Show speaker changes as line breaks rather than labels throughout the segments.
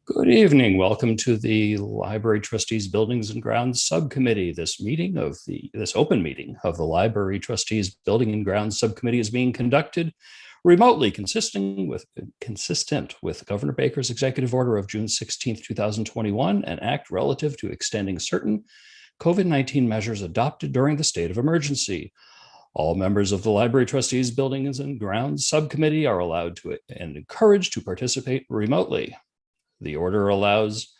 Good evening. Welcome to the Library Trustees Buildings and Grounds Subcommittee. This open meeting of the Library Trustees Building and Grounds Subcommittee is being conducted remotely, consistent with Governor Baker's executive order of June 16th, 2021, an act relative to extending certain COVID-19 measures adopted during the state of emergency. All members of the Library Trustees Buildings and Grounds Subcommittee are allowed to and encouraged to participate remotely. The order allows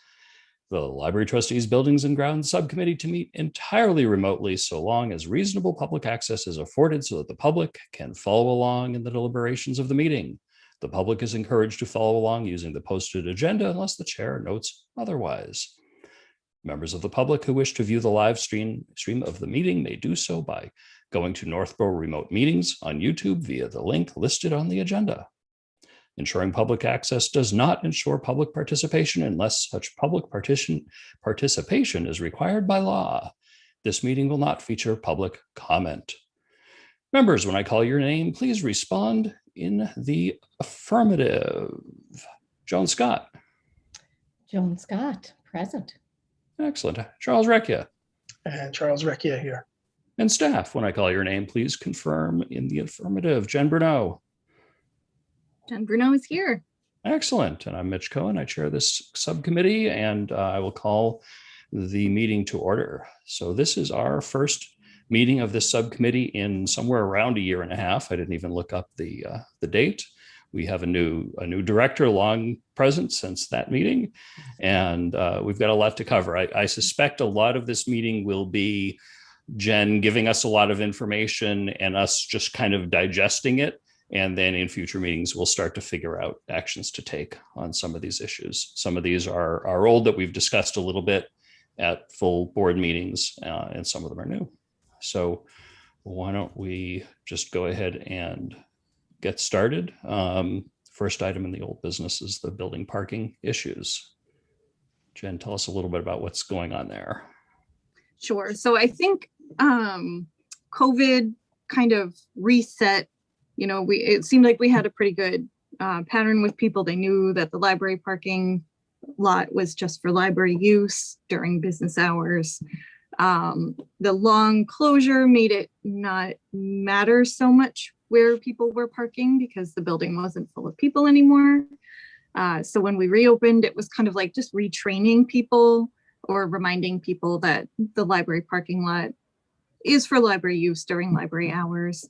the Library Trustees Buildings and Grounds Subcommittee to meet entirely remotely so long as reasonable public access is afforded so that the public can follow along in the deliberations of the meeting. The public is encouraged to follow along using the posted agenda unless the chair notes otherwise. Members of the public who wish to view the live stream of the meeting may do so by going to Northborough Remote Meetings on YouTube via the link listed on the agenda. Ensuring public access does not ensure public participation unless such public participation is required by law. This meeting will not feature public comment. Members, when I call your name, please respond in the affirmative. Joan Scott.
Joan Scott, present.
Excellent. Charles Recchia.
And Charles Recchia here.
And staff, when I call your name, please confirm in the affirmative. Jen Bruneau.
Jen Bruneau is here.
Excellent. And I'm Mitch Cohen. I chair this subcommittee, and I will call the meeting to order. So this is our first meeting of this subcommittee in somewhere around a year and a half. I didn't even look up the date. We have a new director, long present since that meeting, and we've got a lot to cover. I suspect a lot of this meeting will be Jen giving us a lot of information and us just kind of digesting it. And then in future meetings, we'll start to figure out actions to take on some of these issues. Some of these are old that we've discussed a little bit at full board meetings, and some of them are new. So why don't we just go ahead and get started. First item in the old business is the building parking issues. Jen, tell us a little bit about what's going on there.
Sure. So I think COVID kind of reset. It seemed like we had a pretty good pattern with people. They knew that the library parking lot was just for library use during business hours. The long closure made it not matter so much where people were parking because the building wasn't full of people anymore. So when we reopened, it was kind of like just retraining people or reminding people that the library parking lot is for library use during library hours.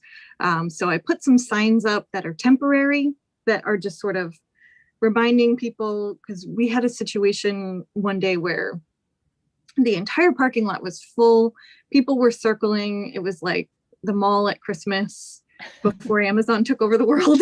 So I put some signs up that are temporary, that are just sort of reminding people, because we had a situation one day where the entire parking lot was full. People were circling. It was like the mall at Christmas before Amazon took over the world.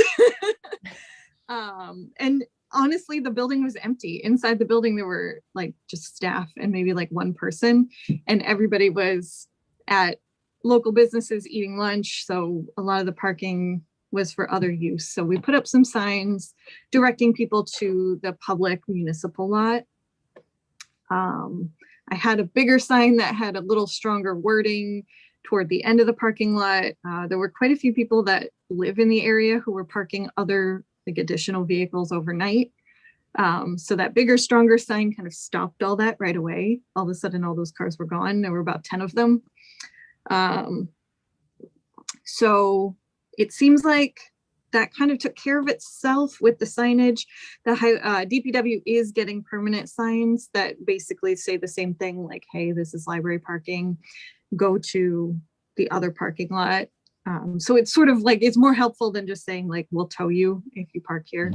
And honestly, the building was empty. Inside the building, there were like just staff and maybe like one person, and everybody was at local businesses eating lunch. So a lot of the parking was for other use. So we put up some signs directing people to the public municipal lot. I had a bigger sign that had a little stronger wording toward the end of the parking lot. There were quite a few people that live in the area who were parking other like additional vehicles overnight. So that bigger, stronger sign kind of stopped all that right away. All of a sudden, all those cars were gone. There were about 10 of them. So it seems like that kind of took care of itself with the signage. The DPW is getting permanent signs that basically say the same thing, like, hey, this is library parking, go to the other parking lot. So it's sort of like, it's more helpful than just saying like, we'll tow you if you park here.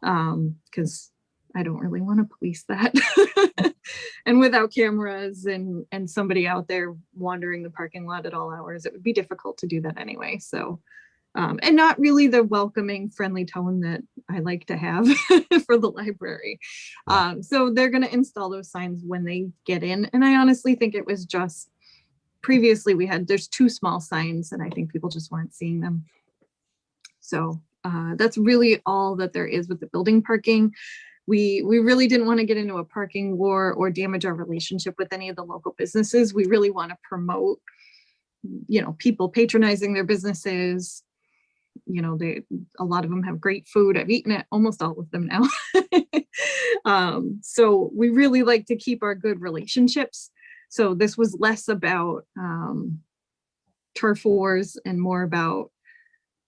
Because I don't really want to police that. And without cameras and somebody out there wandering the parking lot at all hours, it would be difficult to do that anyway. So, and not really the welcoming, friendly tone that I like to have for the library. So they're going to install those signs when they get in. And I honestly think it was just previously there's two small signs and I think people just weren't seeing them. So that's really all that there is with the building parking. We really didn't want to get into a parking war or damage our relationship with any of the local businesses. We really want to promote, people patronizing their businesses, a lot of them have great food. I've eaten at almost all of them now. So we really like to keep our good relationships. So this was less about turf wars and more about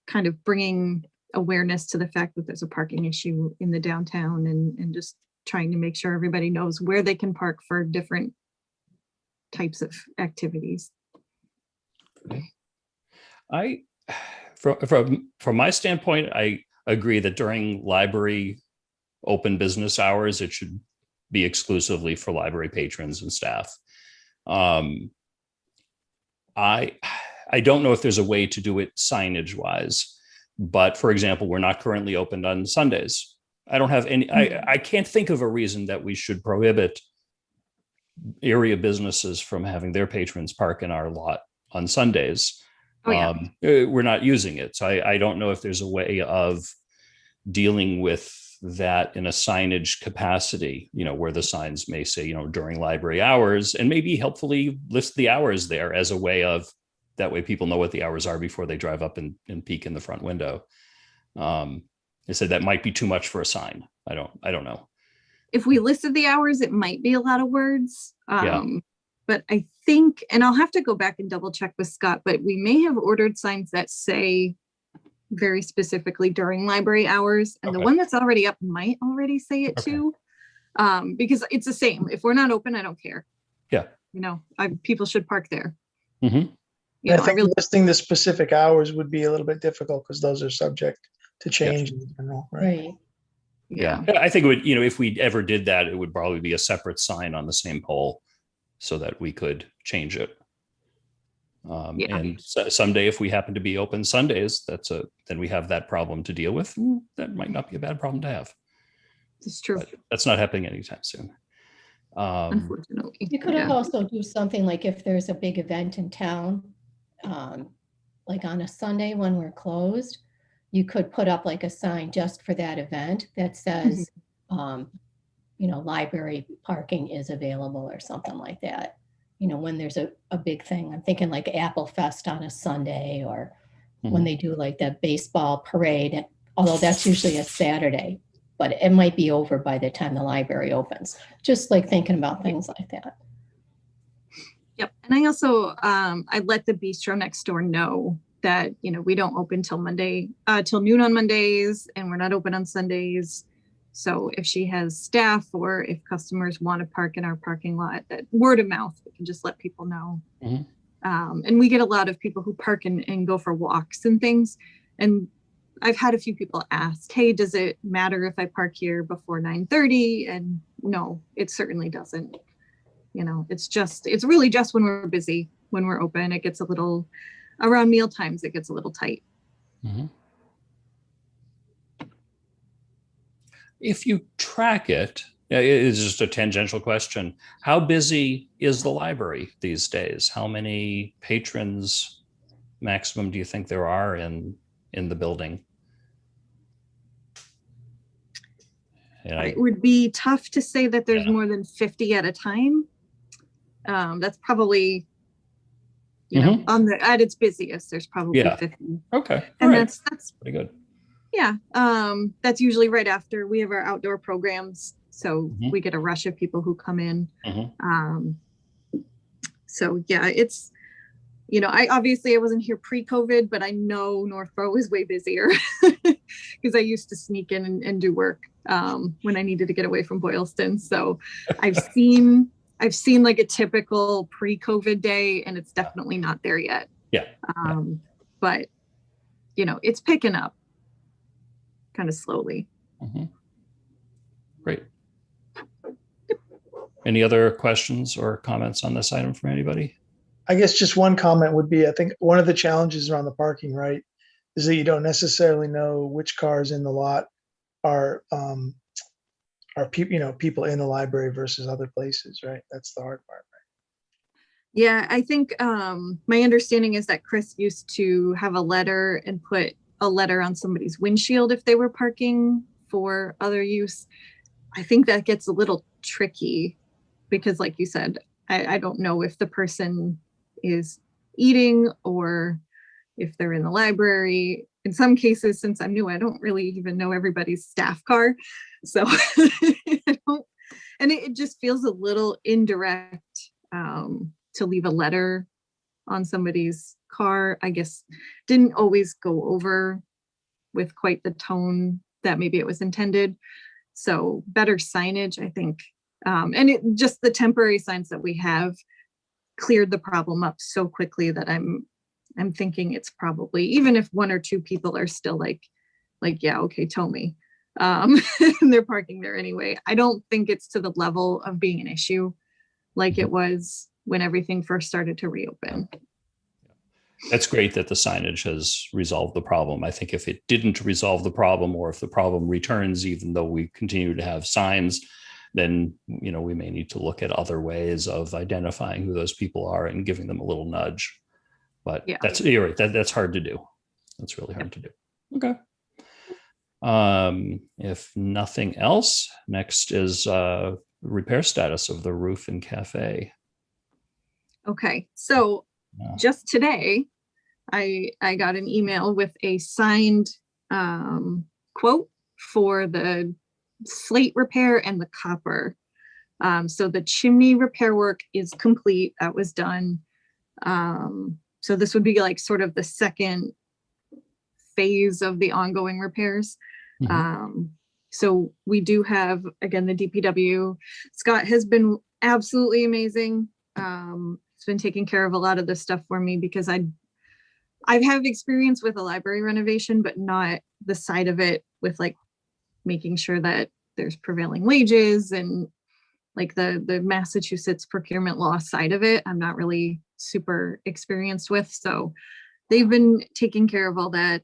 kind of bringing awareness to the fact that there's a parking issue in the downtown, and just trying to make sure everybody knows where they can park for different types of activities.
From my standpoint, I agree that during library open business hours, it should be exclusively for library patrons and staff. I don't know if there's a way to do it signage wise, but for example, we're not currently open on Sundays. I don't have any, I can't think of a reason that we should prohibit area businesses from having their patrons park in our lot on Sundays.
Oh, yeah.
We're not using it. So I don't know if there's a way of dealing with that in a signage capacity, where the signs may say, during library hours, and maybe helpfully list the hours there as a way of, that way people know what the hours are before they drive up and peek in the front window. I said that might be too much for a sign. I don't know.
If we listed the hours, it might be a lot of words.
Yeah.
But I think, and I'll have to go back and double check with Scott, but we may have ordered signs that say very specifically during library hours. And the one that's already up might already say it too. Because it's the same. If we're not open, I don't care.
Yeah.
People should park there.
Mm-hmm.
I think listing the specific hours would be a little bit difficult because those are subject to change in general, right?
Yeah. I think it would, if we ever did that, it would probably be a separate sign on the same pole so that we could change it. And someday, if we happen to be open Sundays, then we have that problem to deal with. That might not be a bad problem to have.
It's true.
But that's not happening anytime soon.
Unfortunately.
You could also do something like if there's a big event in town, like on a Sunday when we're closed, you could put up like a sign just for that event that says, library parking is available or something like that. When there's a big thing, I'm thinking like Apple Fest on a Sunday, or when they do like that baseball parade, although that's usually a Saturday, but it might be over by the time the library opens. Just like thinking about things like that.
Yep. And I also, I let the bistro next door know that, we don't open till noon on Mondays, and we're not open on Sundays. So if she has staff or if customers want to park in our parking lot, that word of mouth, we can just let people know. And we get a lot of people who park and go for walks and things. And I've had a few people ask, hey, does it matter if I park here before 9:30? And no, it certainly doesn't. It's really just when we're busy, when we're open, it gets a little, around meal times, it gets a little tight.
If you track it, it's just a tangential question. How busy is the library these days? How many patrons maximum do you think there are in the building?
It would be tough to say that there's more than 50 at a time. That's probably, at its busiest, there's probably 50.
Okay.
And
right.
that's
pretty good.
Yeah. That's usually right after we have our outdoor programs. So we get a rush of people who come in. So yeah, it's, I wasn't here pre-COVID, but I know Northborough is way busier because I used to sneak in and do work when I needed to get away from Boylston. So I've seen like a typical pre-COVID day, and it's definitely not there yet.
Yeah.
But it's picking up kind of slowly.
Great. Any other questions or comments on this item from anybody?
I guess just one comment would be, I think one of the challenges around the parking, right, is that you don't necessarily know which cars in the lot are people in the library versus other places, right? That's the hard part, right?
Yeah, I think my understanding is that Chris used to have a letter and put a letter on somebody's windshield if they were parking for other use. I think that gets a little tricky because, like you said, I don't know if the person is eating or if they're in the library. in some cases, since I'm new, I don't really even know everybody's staff car. So I don't, and it just feels a little indirect to leave a letter on somebody's car. I guess didn't always go over with quite the tone that maybe it was intended. So better signage, I think. And it just the temporary signs that we have cleared the problem up so quickly that I'm thinking it's probably, even if one or two people are still like, yeah, okay, tow me. And they're parking there anyway. I don't think it's to the level of being an issue like it was when everything first started to reopen.
That's great that the signage has resolved the problem. I think if it didn't resolve the problem, or if the problem returns, even though we continue to have signs, then, you know, we may need to look at other ways of identifying who those people are and giving them a little nudge. But
Yeah.
you're right. That's hard to do. That's really hard to do. Okay. If nothing else, next is repair status of the roof and cafe.
Okay, so
Yeah.
just today, I got an email with a signed quote for the slate repair and the copper. So the chimney repair work is complete. That was done. So this would be like sort of the second phase of the ongoing repairs. So we do have, again, the DPW. Scott has been absolutely amazing. He's been taking care of a lot of this stuff for me because I've had experience with a library renovation, but not the side of it with like making sure that there's prevailing wages and like the Massachusetts procurement law side of it. I'm not really super experienced with, so they've been taking care of all that.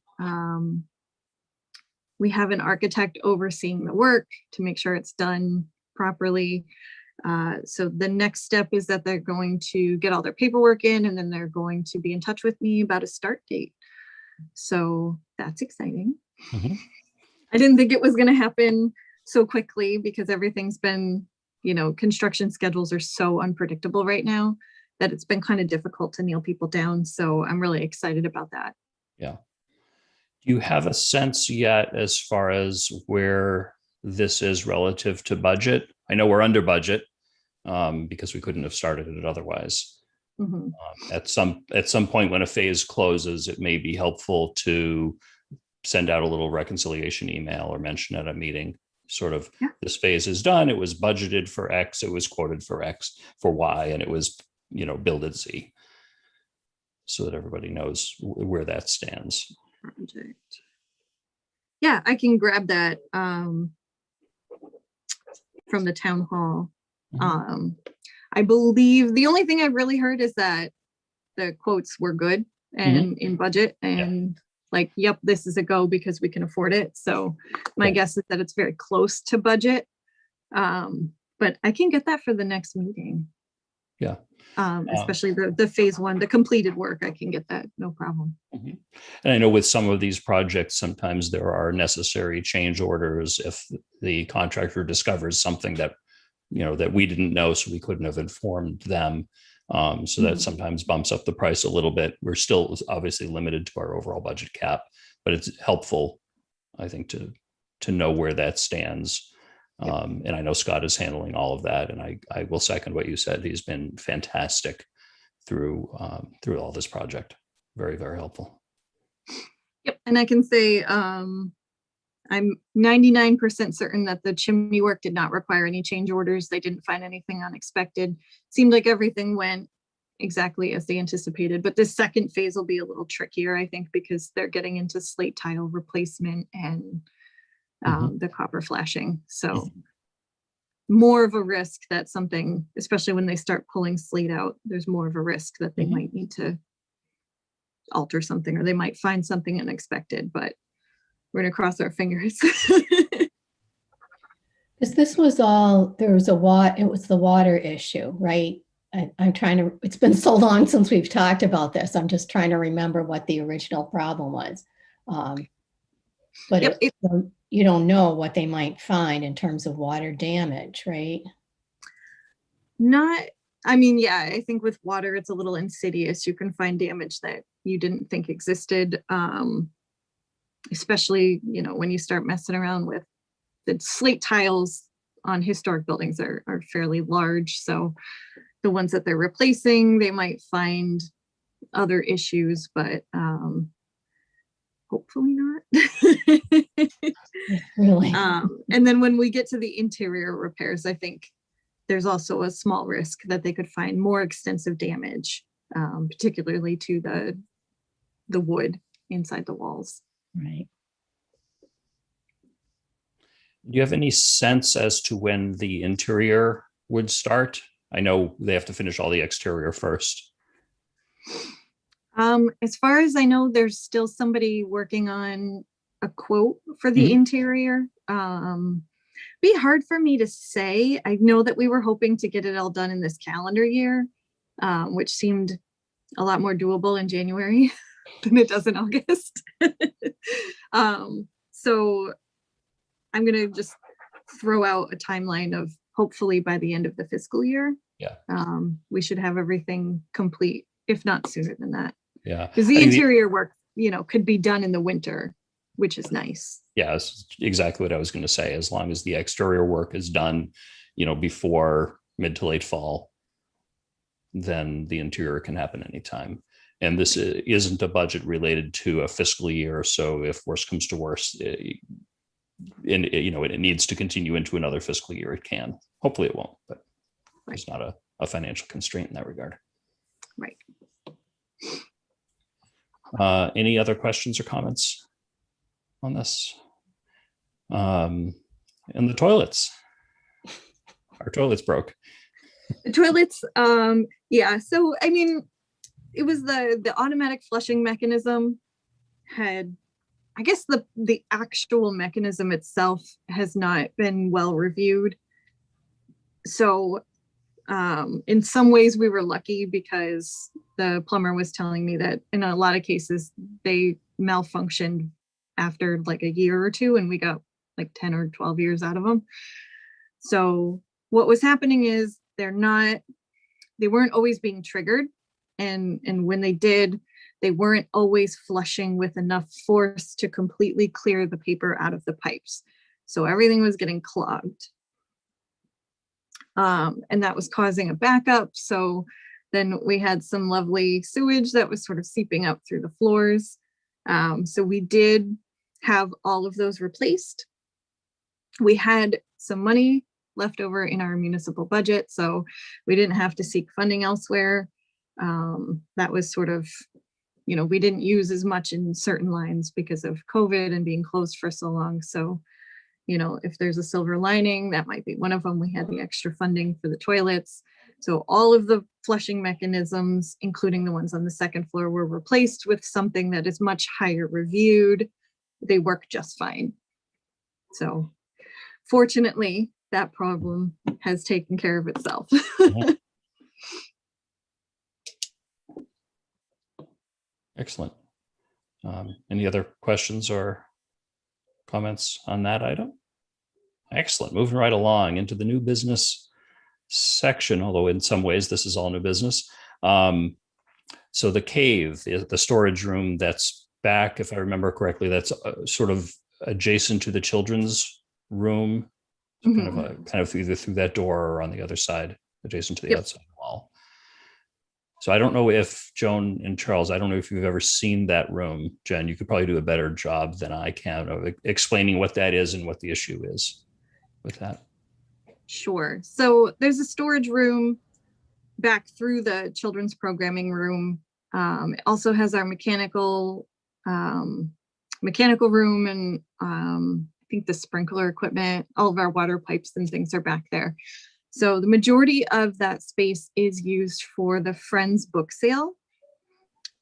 We have an architect overseeing the work to make sure it's done properly. So the next step is that they're going to get all their paperwork in, and then they're going to be in touch with me about a start date. So that's exciting. I didn't think it was going to happen so quickly because everything's been, you know, construction schedules are so unpredictable right now that it's been kind of difficult to nail people down. So I'm really excited about that.
Yeah. Do you have a sense yet as far as where this is relative to budget? I know we're under budget because we couldn't have started it otherwise. At some point when a phase closes, it may be helpful to send out a little reconciliation email or mention at a meeting, sort of, this phase is done. It was budgeted for X. It was quoted for X, for Y, and it was, you know, billed at Z, so that everybody knows where that stands.
Project. Yeah, I can grab that from the town hall. I believe the only thing I've really heard is that the quotes were good and in budget, and like, yep, this is a go because we can afford it. So my guess is that it's very close to budget. But I can get that for the next meeting.
Yeah.
Especially the phase one, the completed work, I can get that, no problem.
And I know with some of these projects, sometimes there are necessary change orders if the contractor discovers something that, you know, that we didn't know, so we couldn't have informed them. So that sometimes bumps up the price a little bit. We're still obviously limited to our overall budget cap, but it's helpful, I think, to know where that stands. And I know Scott is handling all of that, and I will second what you said. He's been fantastic through all this project. Very, very helpful.
Yep, and I can say I'm 99% certain that the chimney work did not require any change orders. They didn't find anything unexpected. Seemed like everything went exactly as they anticipated, but this second phase will be a little trickier, I think, because they're getting into slate tile replacement and the copper flashing. So more of a risk that something, especially when they start pulling slate out, there's more of a risk that they might need to alter something, or they might find something unexpected, but we're gonna cross our fingers.
Because this was all, it was the water issue, right? I'm trying to, it's been so long since we've talked about this. I'm just trying to remember what the original problem was. But
Yep,
you don't know what they might find in terms of water damage, right?
I mean, yeah, I think with water, it's a little insidious. You can find damage that you didn't think existed. especially, when you start messing around with the slate tiles on historic buildings are fairly large. So the ones that they're replacing, they might find other issues, but hopefully not.
Really.
And then when we get to the interior repairs, I think there's also a small risk that they could find more extensive damage, particularly to the wood inside the walls.
Right.
Do you have any sense as to when the interior would start? I know they have to finish all the exterior first.
As far as I know, there's still somebody working on a quote for the
Mhm.
interior. Be hard for me to say. I know that we were hoping to get it all done in this calendar year, which seemed a lot more doable in January than it does in August. So I'm going to just throw out a timeline of hopefully by the end of the fiscal year.
Yeah.
We should have everything complete, if not sooner than that.
Yeah.
Because the interior work, could be done in the winter, which is nice.
Yeah, that's exactly what I was going to say. As long as the exterior work is done, before mid to late fall, then the interior can happen anytime. And this isn't a budget related to a fiscal year. So if worse comes to worse, it needs to continue into another fiscal year, it can. Hopefully it won't, but there's not a financial constraint in that regard.
Right.
Any other questions or comments on this? And the toilets. Our toilets broke.
The toilets, yeah. So, I mean, it was the automatic flushing mechanism had, I guess the actual mechanism itself has not been well reviewed. So in some ways we were lucky because the plumber was telling me that in a lot of cases they malfunctioned after like a year or two, and we got like 10 or 12 years out of them. So what was happening is they weren't always being triggered. And when they did, they weren't always flushing with enough force to completely clear the paper out of the pipes. So everything was getting clogged. And that was causing a backup. So then we had some lovely sewage that was sort of seeping up through the floors. So we did have all of those replaced. We had some money left over in our municipal budget, so we didn't have to seek funding elsewhere. That was sort of, we didn't use as much in certain lines because of COVID and being closed for so long. So, if there's a silver lining, that might be one of them. We had the extra funding for the toilets. So all of the flushing mechanisms, including the ones on the second floor, were replaced with something that is much higher reviewed. They work just fine. So fortunately, that problem has taken care of itself.
Excellent. Any other questions or comments on that item? Excellent. Moving right along into the new business section, although in some ways this is all new business. So the cave, the storage room that's back, if I remember correctly, that's sort of adjacent to the children's room, kind of either through that door or on the other side, adjacent to the outside wall. So I don't know if Joan and Charles, I don't know if you've ever seen that room. Jen, you could probably do a better job than I can of explaining what that is and what the issue is with that.
Sure. So there's a storage room back through the children's programming room. It also has our mechanical room, and I think the sprinkler equipment, all of our water pipes and things are back there. So the majority of that space is used for the Friends book sale.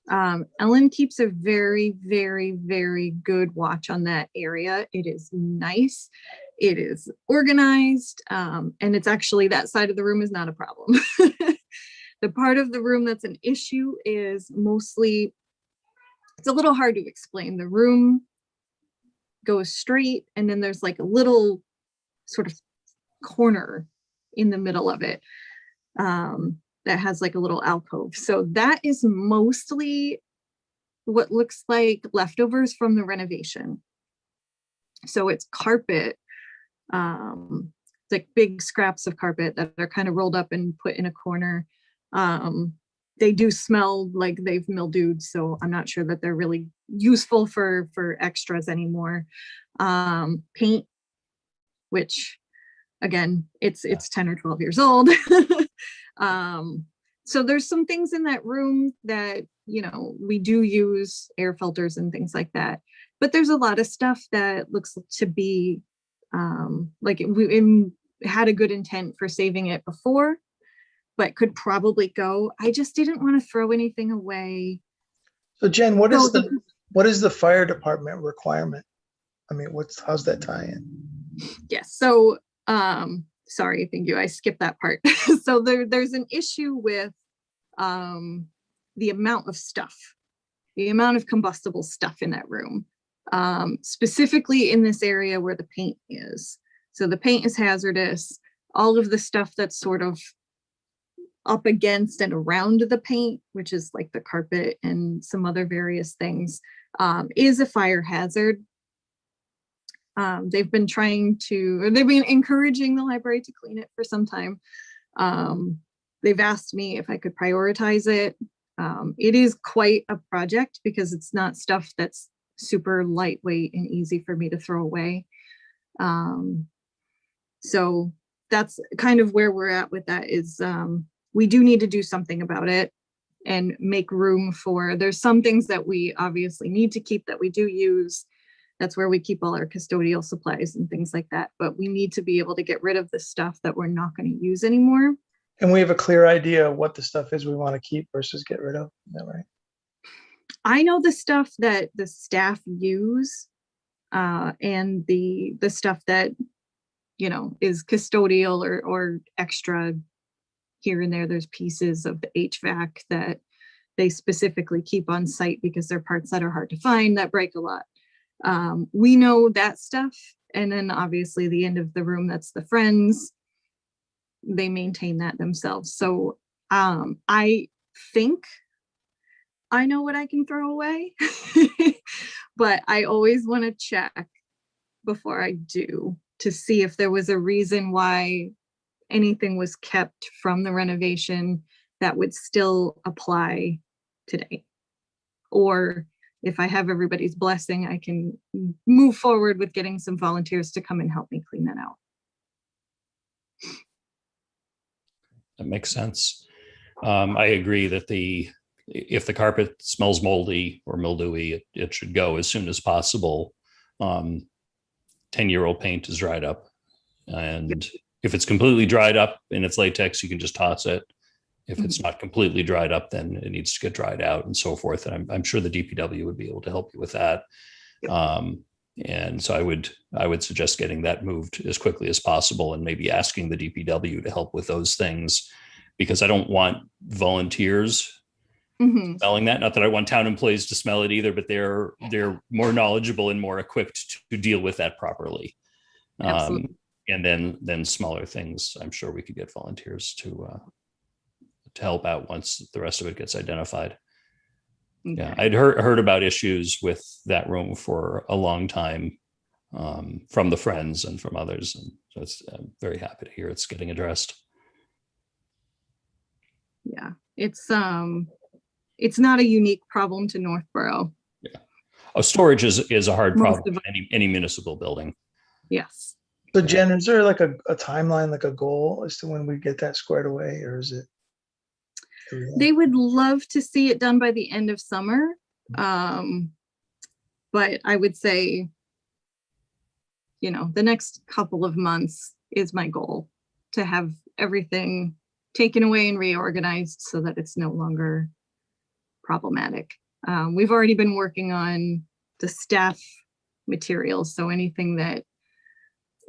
Ellen keeps a very, very, very good watch on that area. It is nice. It is organized. And it's actually, that side of the room is not a problem. The part of the room that's an issue is mostly, it's a little hard to explain. The room goes straight, and then there's like a little sort of corner in the middle of it that has like a little alcove. So that is mostly what looks like leftovers from the renovation. So it's carpet, like big scraps of carpet that are kind of rolled up and put in a corner. They do smell like they've mildewed, so I'm not sure that they're really useful for extras anymore. Paint, which again, it's 10 or 12 years old. So there's some things in that room that, you know, we do use air filters and things like that. But there's a lot of stuff that looks to be like we had a good intent for saving it before, but could probably go. I just didn't want to throw anything away.
So Jen, what is the fire department requirement? I mean, how's that tie in?
Yes. So sorry, thank you. I skipped that part. So there's an issue with the amount of stuff, the amount of combustible stuff in that room, specifically in this area where the paint is. So the paint is hazardous. All of the stuff that's sort of up against and around the paint, which is like the carpet and some other various things, is a fire hazard. They've been encouraging the library to clean it for some time. They've asked me if I could prioritize it. It is quite a project because it's not stuff that's super lightweight and easy for me to throw away. So that's kind of where we're at with that is we do need to do something about it and make room for, there's some things that we obviously need to keep that we do use. That's where we keep all our custodial supplies and things like that. But we need to be able to get rid of the stuff that we're not going to use anymore.
And we have a clear idea of what the stuff is we want to keep versus get rid of. Is that right?
I know the stuff that the staff use and the stuff that, you know, is custodial or extra here and there. There's pieces of the HVAC that they specifically keep on site because they're parts that are hard to find that break a lot. We know that stuff. And then obviously the end of the room, that's the friends. They maintain that themselves. So I think I know what I can throw away, but I always want to check before I do to see if there was a reason why anything was kept from the renovation that would still apply today. Or if I have everybody's blessing, I can move forward with getting some volunteers to come and help me clean that out.
That makes sense. I agree that if the carpet smells moldy or mildewy, it should go as soon as possible. 10-year-old paint is dried up. And if it's completely dried up and it's latex, you can just toss it. If it's not completely dried up, then it needs to get dried out and so forth. And I'm sure the DPW would be able to help you with that. And so I would suggest getting that moved as quickly as possible and maybe asking the DPW to help with those things, because I don't want volunteers smelling that. Not that I want town employees to smell it either, but they're more knowledgeable and more equipped to deal with that properly. And then smaller things, I'm sure we could get volunteers to help out once the rest of it gets identified. Okay. Yeah, I'd heard about issues with that room for a long time from the friends and from others, and so I'm very happy to hear it's getting addressed.
Yeah, it's not a unique problem to Northborough.
Yeah, storage is a hard problem in any municipal building.
Yes.
So Jen, is there like a timeline, like a goal as to when we get that squared away, or is it?
They would love to see it done by the end of summer. But I would say, you know, the next couple of months is my goal, to have everything taken away and reorganized so that it's no longer problematic. We've already been working on the staff materials. So anything that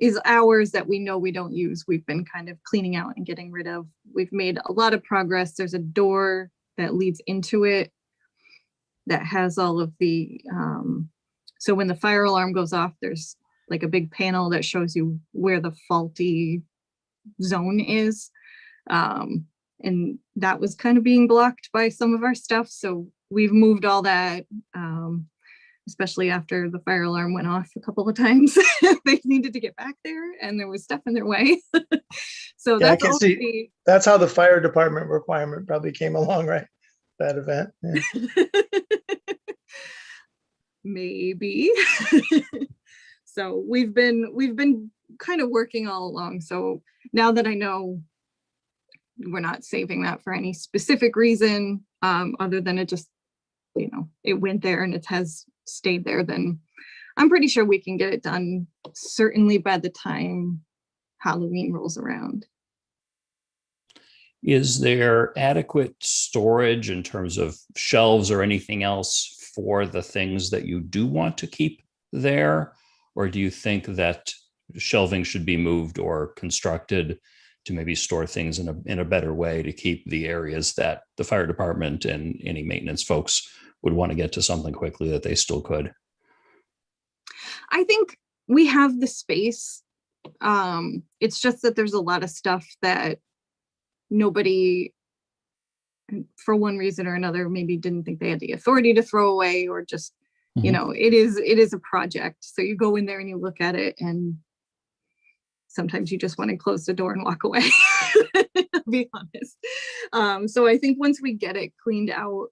is ours that we know we don't use, we've been kind of cleaning out and getting rid of. We've made a lot of progress. There's a door that leads into it that has all of the, so when the fire alarm goes off, there's like a big panel that shows you where the faulty zone is. And that was kind of being blocked by some of our stuff. So we've moved all that, especially after the fire alarm went off a couple of times. They needed to get back there and there was stuff in their way. So
Yeah, I
that's
can see that's how the fire department requirement probably came along, right? That event. Yeah.
Maybe. So we've been kind of working all along. So now that I know we're not saving that for any specific reason, other than it just, it went there and it has stayed there, then I'm pretty sure we can get it done certainly by the time Halloween rolls around.
Is there adequate storage in terms of shelves or anything else for the things that you do want to keep there? Or do you think that shelving should be moved or constructed to maybe store things in a better way to keep the areas that the fire department and any maintenance folks would want to get to something quickly that they still could?
I think we have the space. It's just that there's a lot of stuff that nobody, for one reason or another, maybe didn't think they had the authority to throw away, or just, it is a project. So you go in there and you look at it, and sometimes you just want to close the door and walk away. I'll be honest. So I think once we get it cleaned out,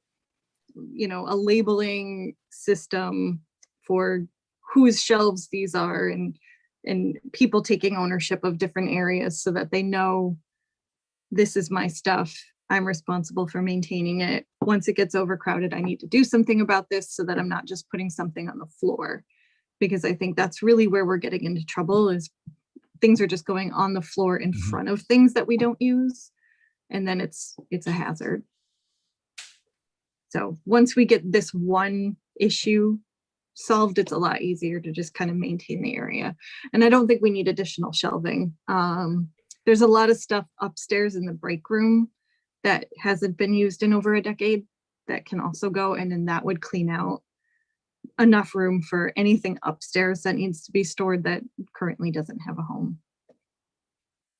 a labeling system for whose shelves these are, and people taking ownership of different areas so that they know, this is my stuff, I'm responsible for maintaining it. Once it gets overcrowded, I need to do something about this so that I'm not just putting something on the floor. Because I think that's really where we're getting into trouble, is things are just going on the floor in front of things that we don't use. And then it's a hazard. So once we get this one issue solved, it's a lot easier to just kind of maintain the area. And I don't think we need additional shelving. There's a lot of stuff upstairs in the break room that hasn't been used in over a decade that can also go, and then that would clean out enough room for anything upstairs that needs to be stored that currently doesn't have a home.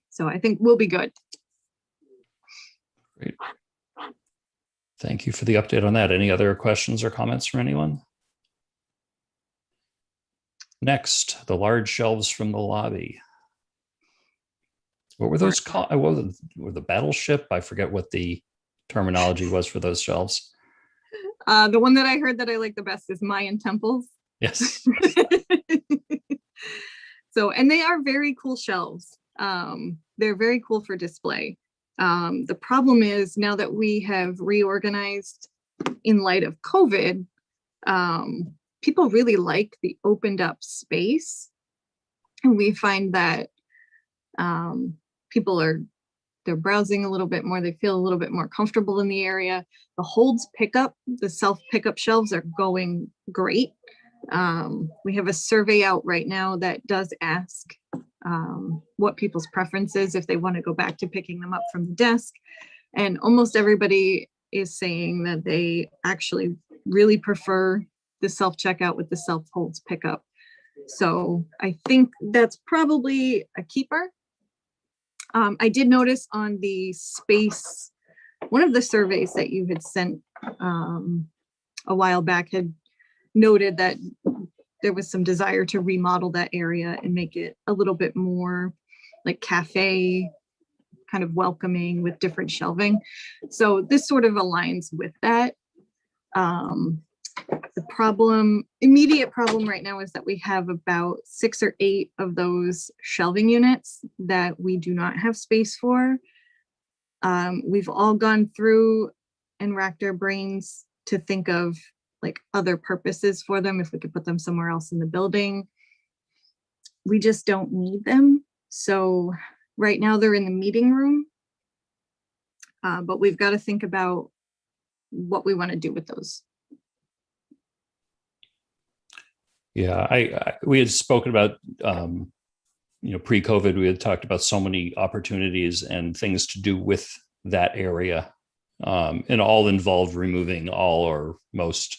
So I think we'll be good.
Great. Thank you for the update on that. Any other questions or comments from anyone? Next, the large shelves from the lobby. What were those called? Were the battleship? I forget what the terminology was for those shelves.
The one that I heard that I like the best is Mayan temples.
Yes.
So, and they are very cool shelves. They're very cool for display. The problem is, now that we have reorganized in light of COVID, people really like the opened up space. And we find that people they're browsing a little bit more. They feel a little bit more comfortable in the area. The holds pickup, the self pickup shelves are going great. We have a survey out right now that does ask what people's preference is if they want to go back to picking them up from the desk. And almost everybody is saying that they actually really prefer the self checkout with the self holds pickup. So I think that's probably a keeper. I did notice on the space, one of the surveys that you had sent a while back had noted that there was some desire to remodel that area and make it a little bit more like cafe, kind of welcoming with different shelving. So this sort of aligns with that. The immediate problem right now is that we have about 6 or 8 of those shelving units that we do not have space for. We've all gone through and racked our brains to think of like other purposes for them, if we could put them somewhere else in the building. We just don't need them. So right now they're in the meeting room, but we've got to think about what we want to do with those.
Yeah, we had spoken about, pre-COVID, we had talked about so many opportunities and things to do with that area, and all involved removing all or most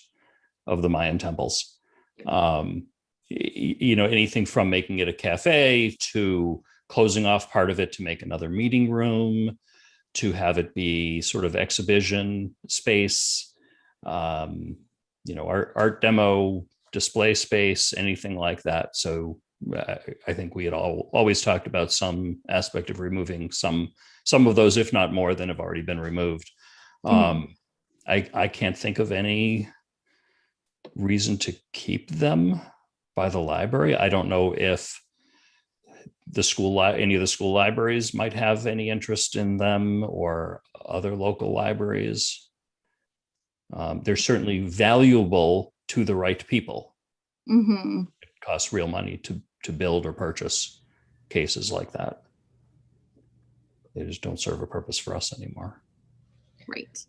of the Mayan temples. Anything from making it a cafe to closing off part of it to make another meeting room, to have it be sort of exhibition space. art demo, display space, anything like that. So I think we had always talked about some aspect of removing some of those, if not more than have already been removed. I can't think of any reason to keep them by the library. I don't know if any of the school libraries might have any interest in them, or other local libraries. They're certainly valuable to the right people.
Mm-hmm.
It costs real money to build or purchase cases like that. They just don't serve a purpose for us anymore.
Right.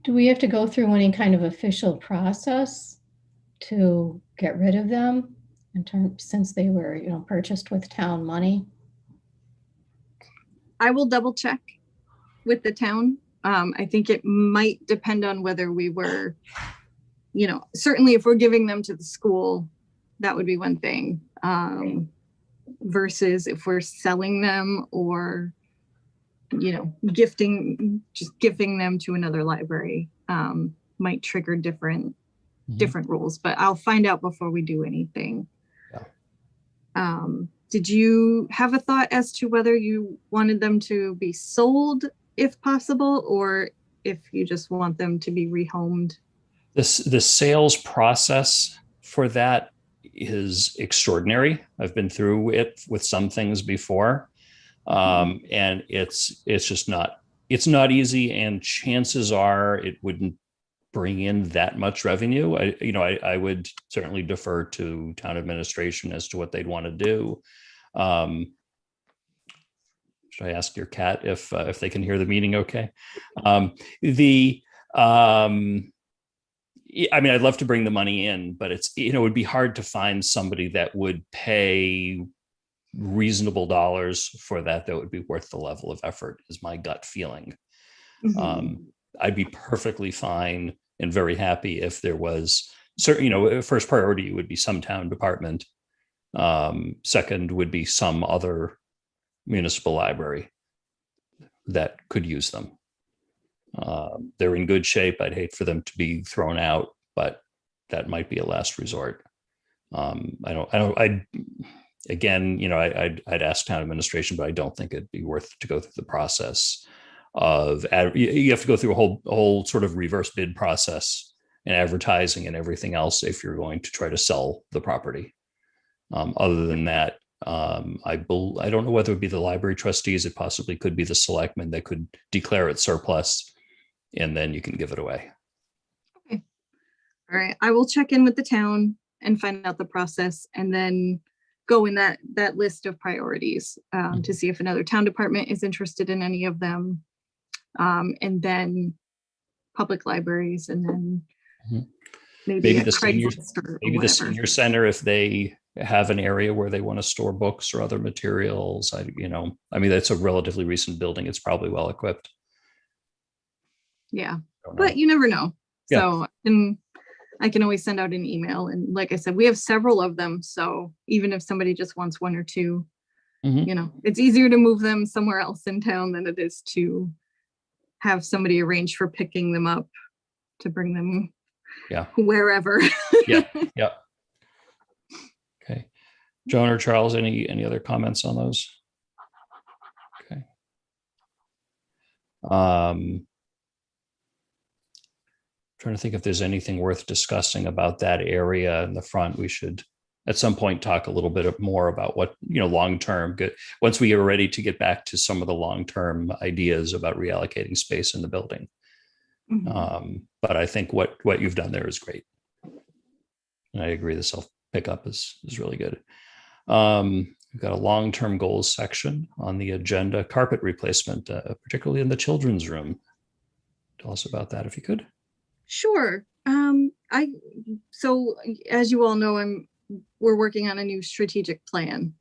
Do we have to go through any kind of official process to get rid of them since they were, purchased with town money?
I will double check with the town. I think it might depend on whether we were, certainly if we're giving them to the school, that would be one thing. Versus if we're selling them or, gifting them to another library, might trigger different rules, but I'll find out before we do anything.
Yeah.
Did you have a thought as to whether you wanted them to be sold if possible, or if you just want them to be rehomed?
The sales process for that is extraordinary. I've been through it with some things before. And it's just not easy, and chances are it wouldn't bring in that much revenue. I would certainly defer to town administration as to what they'd want to do. Should I ask your cat if they can hear the meeting okay? I'd love to bring the money in, but it would be hard to find somebody that would pay reasonable dollars for that would be worth the level of effort, is my gut feeling. I'd be perfectly fine and very happy if there was first priority would be some town department. Second would be some other municipal library that could use them. They're in good shape. I'd hate for them to be thrown out, but that might be a last resort. I'd ask town administration, but I don't think it'd be worth to go through the process of you have to go through a whole sort of reverse bid process and advertising and everything else if you're going to try to sell the property. Other than that, I don't know whether it would be the library trustees. It possibly could be the selectmen that could declare it surplus, and then you can give it away.
Okay. All right. I will check in with the town and find out the process, and then go in that list of priorities to see if another town department is interested in any of them, and then public libraries, and then maybe
the senior center, if they have an area where they want to store books or other materials. That's a relatively recent building. It's probably well equipped.
Yeah, but you never know.
Yeah.
So I can always send out an email. And like I said, we have several of them. So even if somebody just wants one or two, it's easier to move them somewhere else in town than it is to have somebody arrange for picking them up to bring them wherever.
Yeah. Okay. Joan or Charles, any other comments on those? Okay. Trying to think if there's anything worth discussing about that area in the front. We should at some point talk a little bit more about what, long-term, once we are ready to get back to some of the long-term ideas about reallocating space in the building. But I think what you've done there is great. And I agree the self-pickup is really good. We've got a long-term goals section on the agenda, carpet replacement, particularly in the children's room. Tell us about that if you could.
Sure. So as you all know, we're working on a new strategic plan,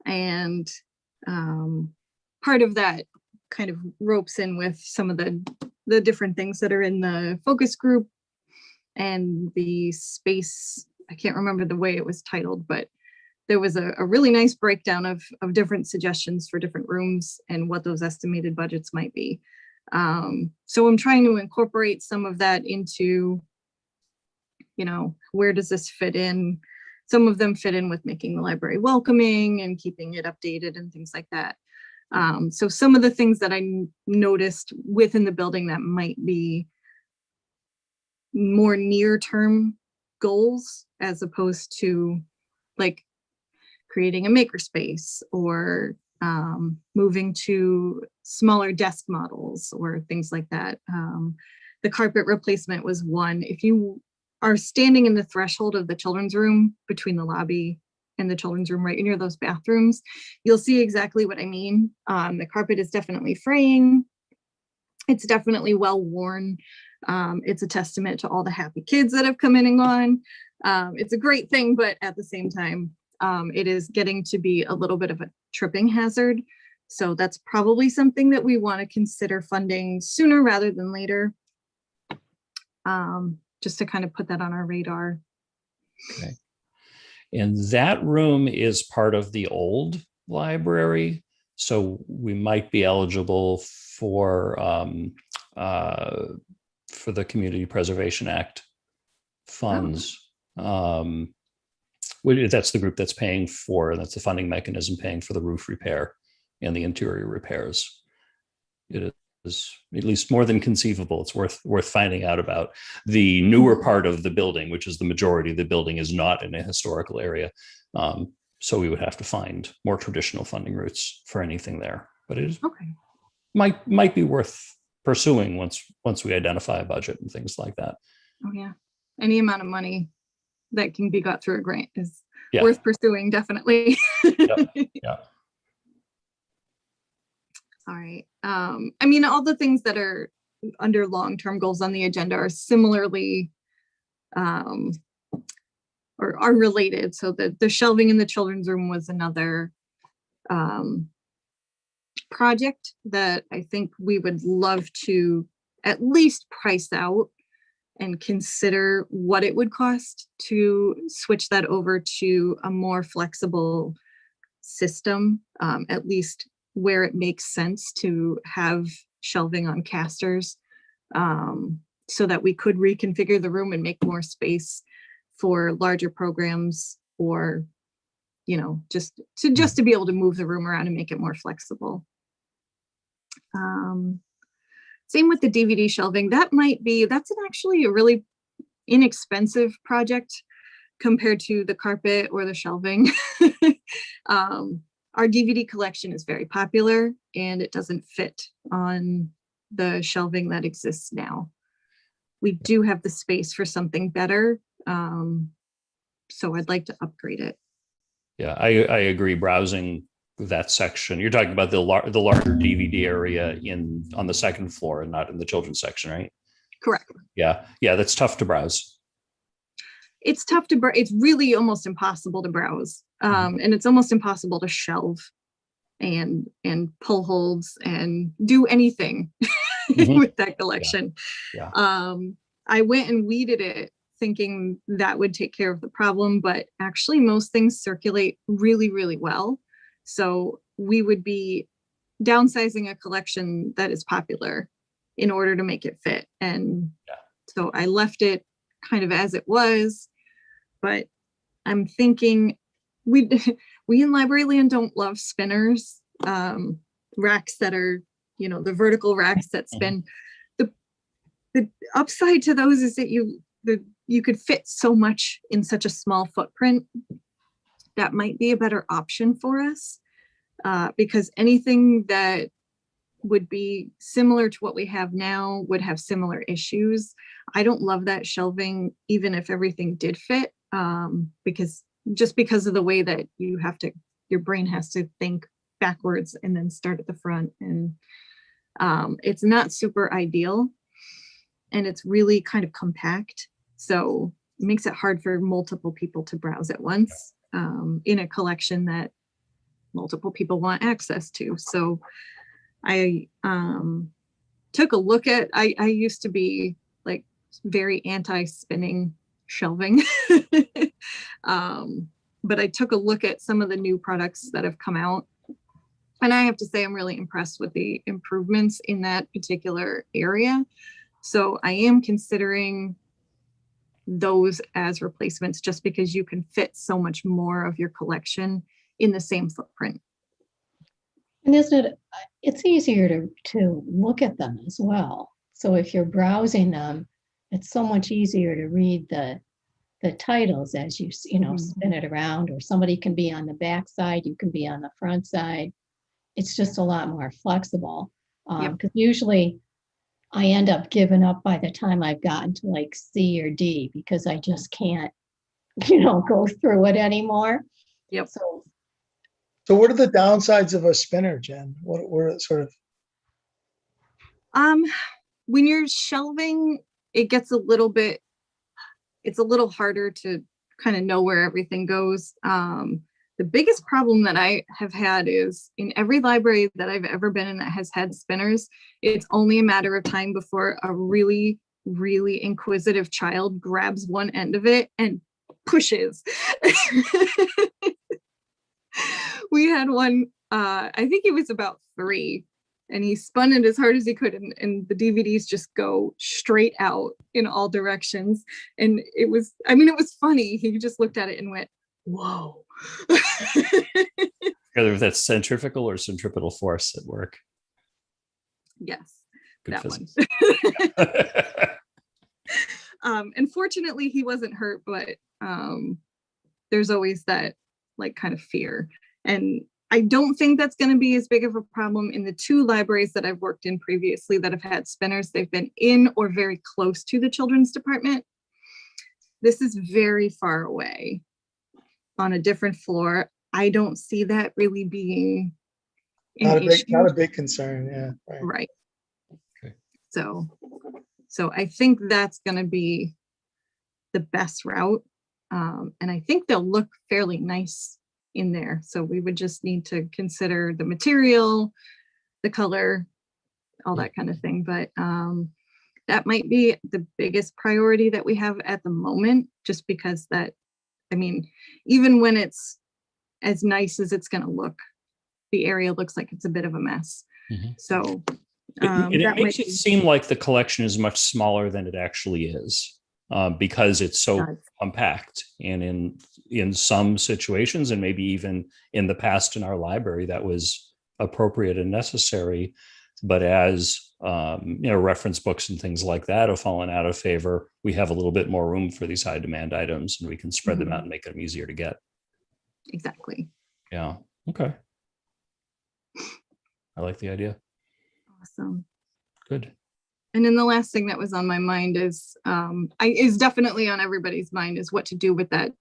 and part of that kind of ropes in with some of the different things that are in the focus group and the space. I can't remember the way it was titled, but there was a really nice breakdown of different suggestions for different rooms and what those estimated budgets might be. So I'm trying to incorporate some of that into where does this fit in? Some of them fit in with making the library welcoming and keeping it updated and things like that. So some of the things that I noticed within the building that might be more near-term goals, as opposed to like creating a makerspace or moving to smaller desk models or things like that. The carpet replacement was one. If you are standing in the threshold of the children's room between the lobby and the children's room right near those bathrooms, you'll see exactly what I mean. The carpet is definitely fraying. It's definitely well worn. It's a testament to all the happy kids that have come in and gone. It's a great thing, but at the same time, it is getting to be a little bit of a tripping hazard. So that's probably something that we want to consider funding sooner rather than later. Just to kind of put that on our radar.
Okay. And that room is part of the old library, so we might be eligible for the Community Preservation Act funds. That's the group that's paying for, that's the funding mechanism paying for the roof repair and the interior repairs. It is at least more than conceivable. It's worth finding out about. The newer part of the building, which is the majority of the building, is not in a historical area. So we would have to find more traditional funding routes for anything there. But it is,
okay.
might be worth pursuing once we identify a budget and things like that.
Oh yeah. Any amount of money that can be got through a grant is worth pursuing, definitely.
Yeah.
All right. I mean, all the things that are under long-term goals on the agenda are similarly or are related. So the shelving in the children's room was another project that I think we would love to at least price out and consider what it would cost to switch that over to a more flexible system, at least where it makes sense to have shelving on casters, so that we could reconfigure the room and make more space for larger programs, or just to be able to move the room around and make it more flexible. Same with the DVD shelving. That's actually a really inexpensive project compared to the carpet or the shelving. Our DVD collection is very popular and it doesn't fit on the shelving that exists now. We do have the space for something better. So I'd like to upgrade it.
Yeah, I agree. Browsing that section, you're talking about the larger DVD area on the second floor and not in the children's section, right?
Correct.
Yeah, that's tough to browse.
It's tough to browse. It's really almost impossible to browse. And it's almost impossible to shelve and pull holds and do anything with that collection.
Yeah.
I went and weeded it thinking that would take care of the problem, but actually most things circulate really, really well. So we would be downsizing a collection that is popular in order to make it fit. And so I left it kind of as it was, but I'm thinking we in Libraryland don't love spinners, racks that are, the vertical racks that spin. The upside to those is that you could fit so much in such a small footprint. That might be a better option for us, because anything that would be similar to what we have now would have similar issues. I don't love that shelving, even if everything did fit, because of the way that your brain has to think backwards and then start at the front. And it's not super ideal. And it's really kind of compact. So it makes it hard for multiple people to browse at once, in a collection that multiple people want access to. So I took a look at, I used to be like very anti-spinning shelving, but I took a look at some of the new products that have come out. And I have to say, I'm really impressed with the improvements in that particular area. So I am considering those as replacements, just because you can fit so much more of your collection in the same footprint.
And isn't it, it's easier to look at them as well. So if you're browsing them, it's so much easier to read the titles as you spin it around, or somebody can be on the back side, you can be on the front side. It's just a lot more flexible. Because usually I end up giving up by the time I've gotten to like C or D, because I just can't, go through it anymore.
Yep.
So what are the downsides of a spinner, Jen? What were sort of?
When you're shelving, it gets it's a little harder to kind of know where everything goes. The biggest problem that I have had is in every library that I've ever been in that has had spinners, it's only a matter of time before a really, really inquisitive child grabs one end of it and pushes. We had one, I think he was about 3, and he spun it as hard as he could, and the DVDs just go straight out in all directions. And it was funny. He just looked at it and went, whoa.
Whether that's centrifugal or centripetal force at work.
Yes,
Good
that
physics.
one. And fortunately he wasn't hurt, but there's always that like kind of fear. And I don't think that's going to be as big of a problem in the 2 libraries that I've worked in previously that have had spinners. They've been in or very close to the children's department. This is very far away on a different floor. I don't see that really being
Not a big concern. Yeah.
Right.
Okay.
So I think that's going to be the best route. And I think they'll look fairly nice in there. So we would just need to consider the material, the color, all that kind of thing. But that might be the biggest priority that we have at the moment, just because even when it's as nice as it's going to look, the area looks like it's a bit of a mess.
Mm-hmm.
So
it makes it seem like the collection is much smaller than it actually is, because it's so compact. And in some situations, and maybe even in the past in our library, that was appropriate and necessary. But as reference books and things like that have fallen out of favor, we have a little bit more room for these high demand items, and we can spread them out and make them easier to get.
Exactly.
Yeah. Okay. I like the idea.
Awesome.
Good.
And then the last thing that was on my mind is definitely on everybody's mind is what to do with that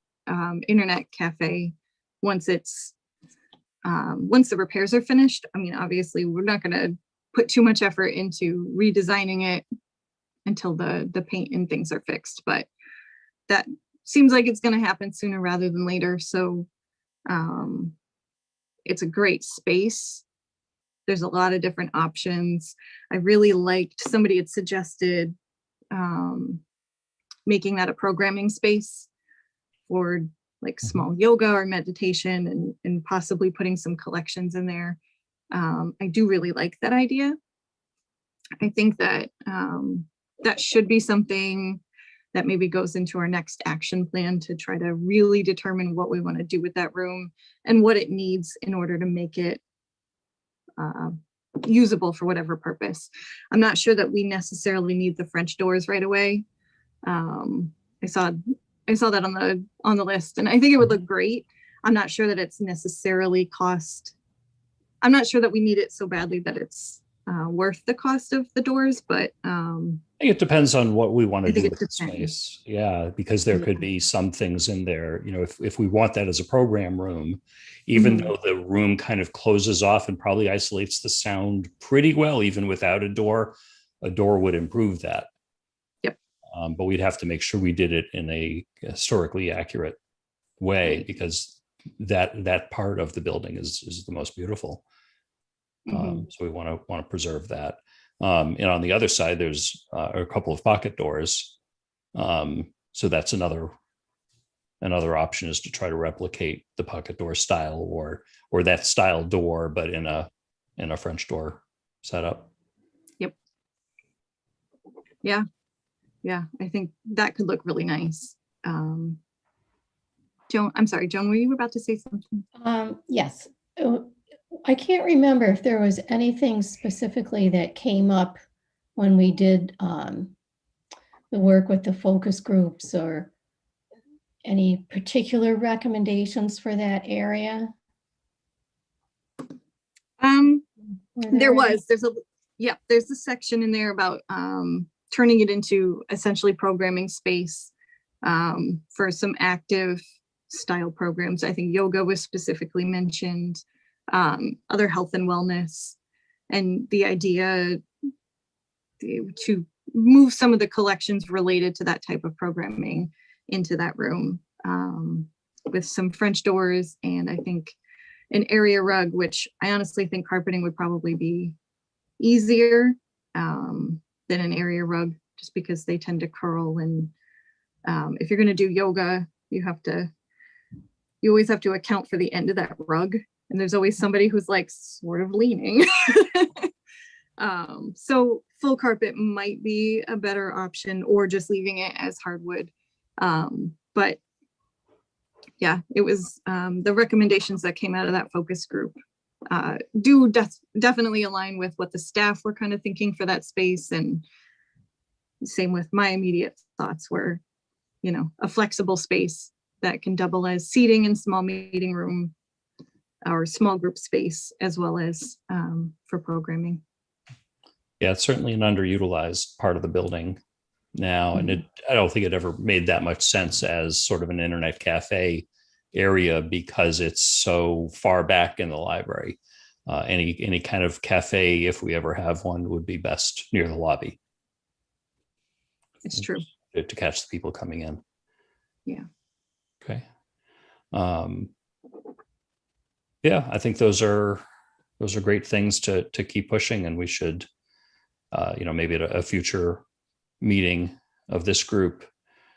internet cafe once the repairs are finished. I mean, obviously, we're not going to put too much effort into redesigning it until the paint and things are fixed, but that seems like it's going to happen sooner rather than later. So it's a great space. There's a lot of different options. I really liked, somebody had suggested making that a programming space for like small yoga or meditation, and possibly putting some collections in there. I do really like that idea. I think that that should be something that maybe goes into our next action plan to try to really determine what we want to do with that room and what it needs in order to make it usable for whatever purpose. I'm not sure that we necessarily need the French doors right away. I saw that on the list, and I think it would look great. I'm not sure that it's necessarily I'm not sure that we need it so badly that it's worth the cost of the doors, but
I think it depends on what we want to do with the space. Yeah, because there could be some things in there, if we want that as a program room, even though the room kind of closes off and probably isolates the sound pretty well, even without a door would improve that.
Yep.
But we'd have to make sure we did it in a historically accurate way, because that part of the building is the most beautiful. So we want to preserve that. And on the other side, there's a couple of pocket doors. So that's another option, is to try to replicate the pocket door style or that style door, but in a French door setup.
Yep. Yeah. Yeah, I think that could look really nice. Joan, I'm sorry, Joan, were you about to say something?
Yes. I can't remember if there was anything specifically that came up when we did the work with the focus groups, or any particular recommendations for that area? Were
There
any?
was, there's a section in there about turning it into essentially programming space for some active style programs. I think yoga was specifically mentioned, other health and wellness, and the idea to move some of the collections related to that type of programming into that room, with some French doors, and I think an area rug, which I honestly think carpeting would probably be easier than an area rug, just because they tend to curl. And if you're going to do yoga, you always have to account for the end of that rug. And there's always somebody who's like sort of leaning. So full carpet might be a better option, or just leaving it as hardwood. But yeah, it was the recommendations that came out of that focus group do definitely align with what the staff were kind of thinking for that space. And same with my immediate thoughts were, a flexible space that can double as seating and small meeting room or small group space, as well as for programming.
Yeah, it's certainly an underutilized part of the building now. And I don't think it ever made that much sense as sort of an internet cafe area, because it's so far back in the library. Any kind of cafe, if we ever have one, would be best near the lobby.
It's true.
To catch the people coming in.
Yeah.
Okay. Yeah, I think those are great things to keep pushing, and we should, maybe at a future meeting of this group,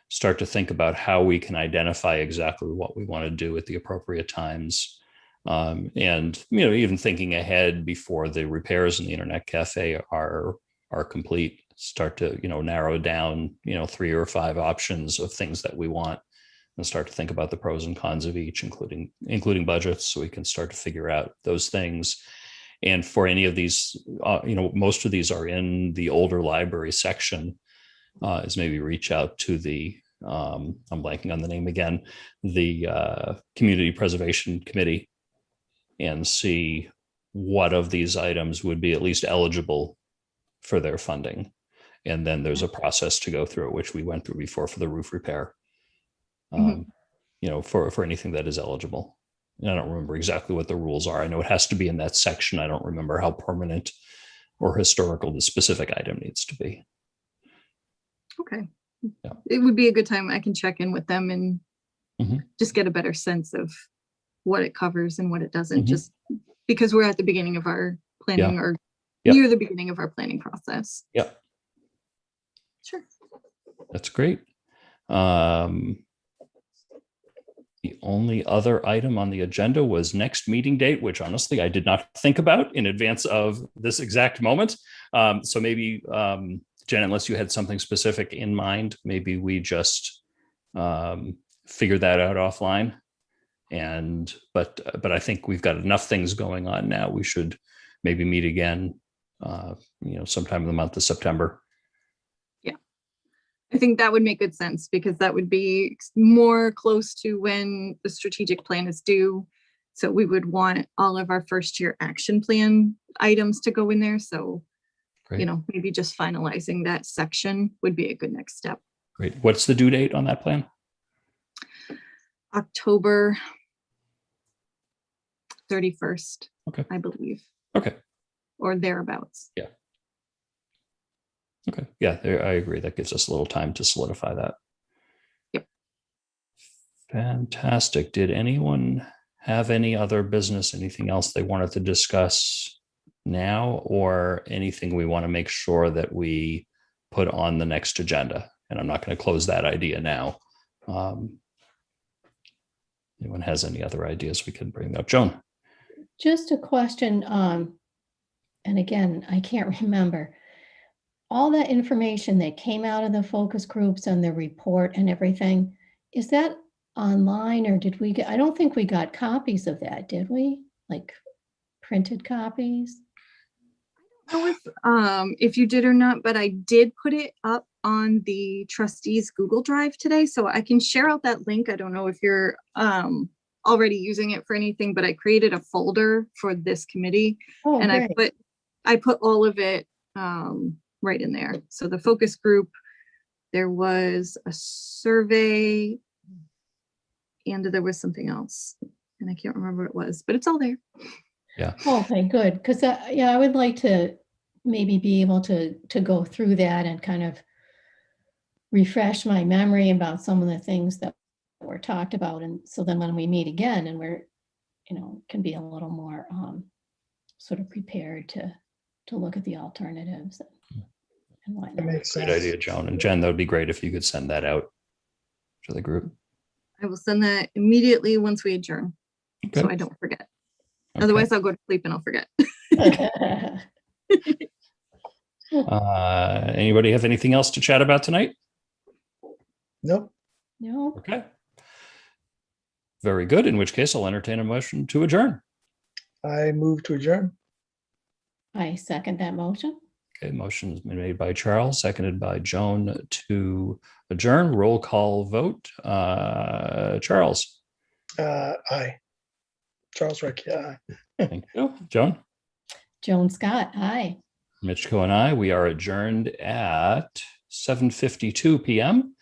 start to think about how we can identify exactly what we want to do at the appropriate times. And, even thinking ahead before the repairs in the internet cafe are complete, start to, narrow down, 3 or 5 options of things that we want, and start to think about the pros and cons of each, including budgets, so we can start to figure out those things. And for any of these, most of these are in the older library section, is maybe reach out to the, I'm blanking on the name again, the Community Preservation Committee, and see what of these items would be at least eligible for their funding. And then there's a process to go through, which we went through before for the roof repair, for anything that is eligible. And I don't remember exactly what the rules are. I know it has to be in that section. I don't remember how permanent or historical the specific item needs to be.
Okay.
Yeah.
It would be a good time. I can check in with them and just get a better sense of what it covers and what it doesn't, just because we're at the beginning of our planning or near the beginning of our planning process.
Yeah.
Sure.
That's great. The only other item on the agenda was next meeting date, which honestly I did not think about in advance of this exact moment. So maybe, Jen, unless you had something specific in mind, maybe we just figure that out offline. But I think we've got enough things going on now. We should maybe meet again, sometime in the month of September.
Yeah, I think that would make good sense, because that would be more close to when the strategic plan is due. So we would want all of our first year action plan items to go in there. So,
Great.
Maybe just finalizing that section would be a good next step.
Great. What's the due date on that plan?
October 31st,
okay,
I believe.
Okay.
Or thereabouts.
Yeah. Okay. Yeah, I agree. That gives us a little time to solidify that.
Yep.
Fantastic. Did anyone have any other business, anything else they wanted to discuss now, or anything we want to make sure that we put on the next agenda? And I'm not going to close that idea now. Anyone has any other ideas we can bring up? Joan.
Just a question, and again, I can't remember. all that information that came out of the focus groups and the report and everything, is that online or did we get, I don't think we got copies of that, did we? Like printed copies?
I don't know if you did or not, but I did put it up on the trustees Google Drive today, so I can share out that link. I don't know if you're already using it for anything, but I created a folder for this committee,
Oh,
and
great.
I put all of it right in there. So the focus group, there was a survey, and there was something else, and I can't remember what it was, but it's all there.
Yeah.
Okay, good. Because yeah, I would like to maybe be able to go through that and kind of refresh my memory about some of the things that were talked about. And so then when we meet again and we're, can be a little more sort of prepared to look at the alternatives and
That
whatnot.
makes
Great
sense.
idea, Joan. And Jen, that would be great if you could send that out to the group.
I will send that immediately once we adjourn, so
Okay.
I don't forget.
Okay.
Otherwise, I'll go to sleep and I'll forget.
Anybody have anything else to chat about tonight?
Nope.
No,
Okay. Very good. In which case, I'll entertain a motion to adjourn.
I move to adjourn.
I second that motion.
Okay, motion's been made by Charles, seconded by Joan to adjourn. Roll call vote. Charles.
Aye. Charles Reck, yeah, aye.
Thank you. Joan.
Joan Scott, aye.
Mitch Cohen and I, we are adjourned at 7:52 p.m.